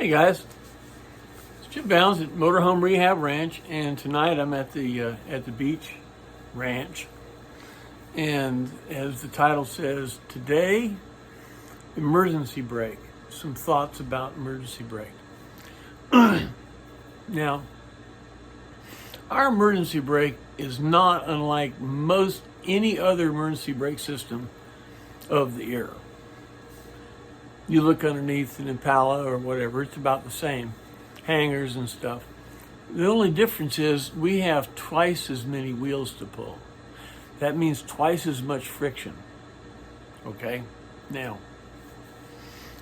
Hey guys, it's Chip Bounds at Motorhome Rehab Ranch, and tonight I'm at the beach ranch. And as the title says, today, emergency brake. Some thoughts about emergency brake. Now, our emergency brake is not unlike most any other emergency brake system of the era. You look underneath an Impala or whatever, it's about the same. Hangers and stuff. The only difference is we have twice as many wheels to pull. That means twice as much friction. Okay? Now,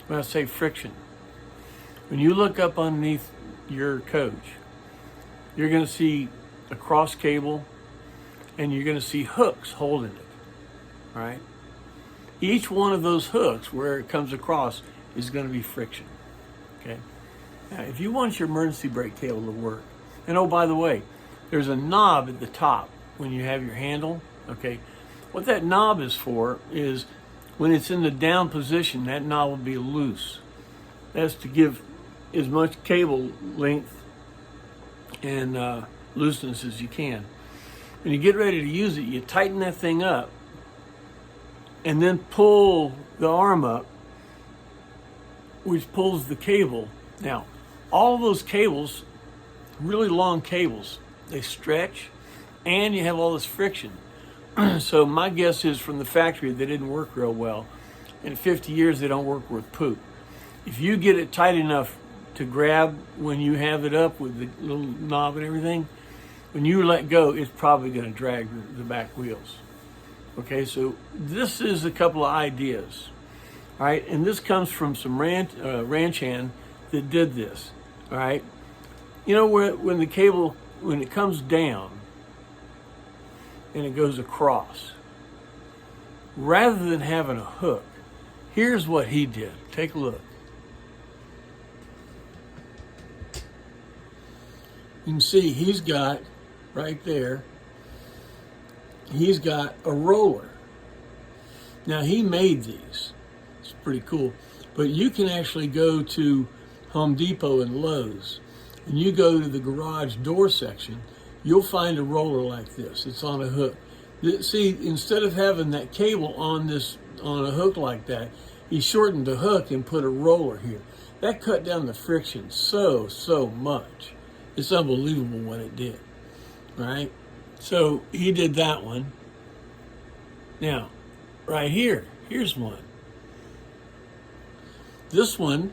when I say friction, when you look up underneath your coach, you're going to see a cross cable and you're going to see hooks holding it. All right? Each one of those hooks, where it comes across, is going to be friction. Okay? Now, if you want your emergency brake cable to work, and oh, by the way, there's a knob at the top when you have your handle. Okay? What that knob is for is when it's in the down position, that knob will be loose. That's to give as much cable length and looseness as you can. When you get ready to use it, you tighten that thing up and then pull the arm up, which pulls the cable. Now, all of those cables, really long cables, they stretch, and you have all this friction. So my guess is from the factory they didn't work real well. In 50 years, they don't work worth poop. If you get it tight enough to grab when you have it up with the little knob and everything, when you let go, it's probably going to drag the back wheels. Okay, so this is a couple of ideas, all right? And this comes from some ranch hand that did this, all right? You know, when the cable, when it comes down and it goes across, rather than having a hook, here's what he did. Take a look. You can see he's got right there, he's got a roller. Now, he made these. It's pretty cool. But you can actually go to Home Depot and Lowe's, and you go to the garage door section, you'll find a roller like this. It's on a hook. See, instead of having that cable on a hook like that, he shortened the hook and put a roller here. That cut down the friction so much. It's unbelievable what it did. All right? So he did that one. Now, right here, here's one. This one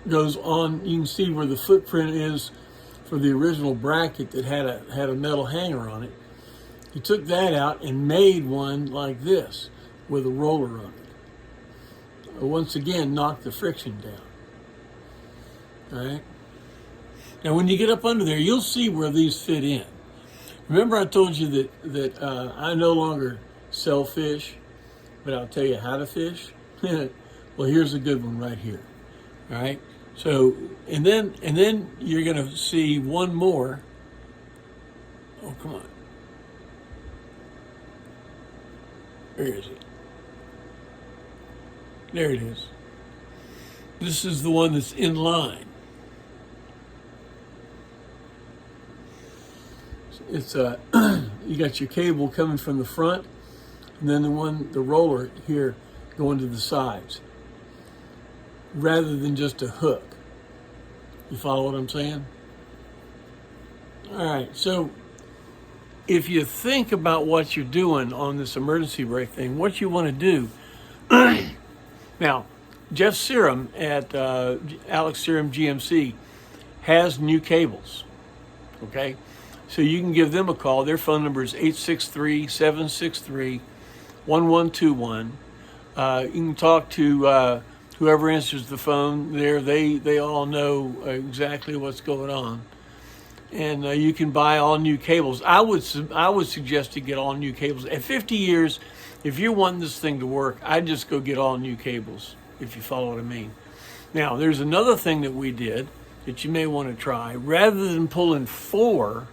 goes on. You can see where the footprint is for the original bracket that had a metal hanger on it. He took that out and made one like this with a roller on it. Once again, knocked the friction down. All right? Now, when you get up under there, you'll see where these fit in. Remember I told you that I no longer sell fish, but I'll tell you how to fish? Well, here's a good one right here. All right? So, and then you're going to see one more. Oh, come on. Where is it? There it is. This is the one that's in line. It's you got your cable coming from the front, and then the roller here going to the sides, rather than just a hook. You follow what I'm saying? All right, so if you think about what you're doing on this emergency brake thing, what you want to do, now, Jeff Serum at Alex Serum GMC has new cables, okay? So you can give them a call. Their phone number is 863-763-1121. You can talk to whoever answers the phone there. They all know exactly what's going on. And you can buy all new cables. I would suggest to get all new cables. At 50 years, if you're wanting this thing to work, I'd just go get all new cables, if you follow what I mean. Now, there's another thing that we did that you may want to try. Rather than pulling 4,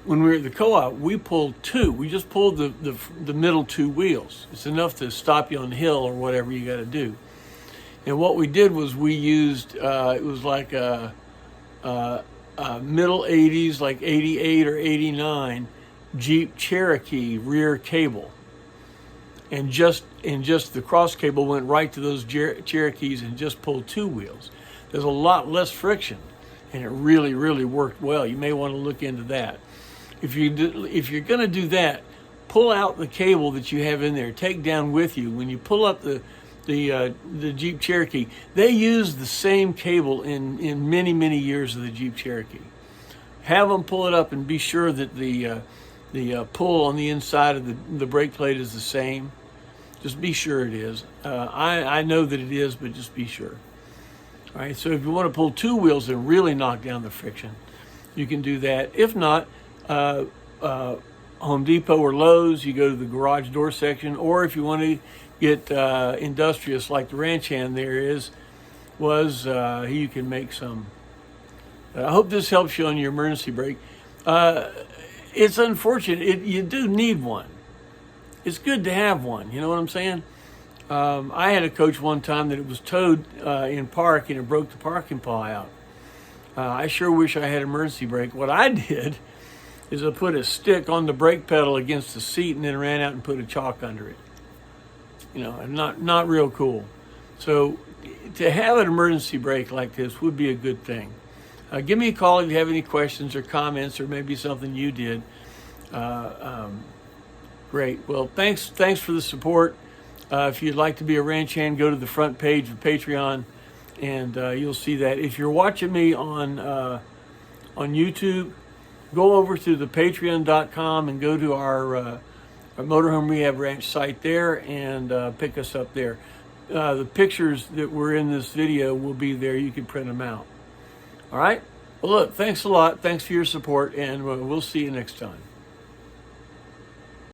when we were at the co-op, we pulled two. We just pulled the middle two wheels. It's enough to stop you on the hill or whatever you got to do. And what we did was we used, it was like a middle 80s, like 88 or 89 Jeep Cherokee rear cable. And just the cross cable went right to those Cherokees and just pulled two wheels. There's a lot less friction, and it really, really worked well. You may want to look into that. If you're going to do that, pull out the cable that you have in there. Take down with you. When you pull up the Jeep Cherokee, they use the same cable in many, many years of the Jeep Cherokee. Have them pull it up and be sure that the pull on the inside of the brake plate is the same. Just be sure it is. I know that it is, but just be sure. All right, so if you want to pull two wheels and really knock down the friction, you can do that. If not, Home Depot or Lowe's, you go to the garage door section, or if you want to get industrious like the ranch hand there you can make some. I hope this helps you on your emergency brake. It's unfortunate. You do need one. It's good to have one. You know what I'm saying? I had a coach one time that it was towed in park and it broke the parking paw out. I sure wish I had emergency brake. What I did is I put a stick on the brake pedal against the seat and then ran out and put a chalk under it. You know, not real cool. So to have an emergency brake like this would be a good thing. Give me a call if you have any questions or comments or maybe something you did. Great. Well, thanks for the support. If you'd like to be a ranch hand, go to the front page of Patreon, and you'll see that. If you're watching me on YouTube, go over to the patreon.com and go to our Motorhome Rehab Ranch site there and pick us up there. The pictures that were in this video will be there. You can print them out. All right? Well, look, thanks a lot. Thanks for your support, and we'll see you next time.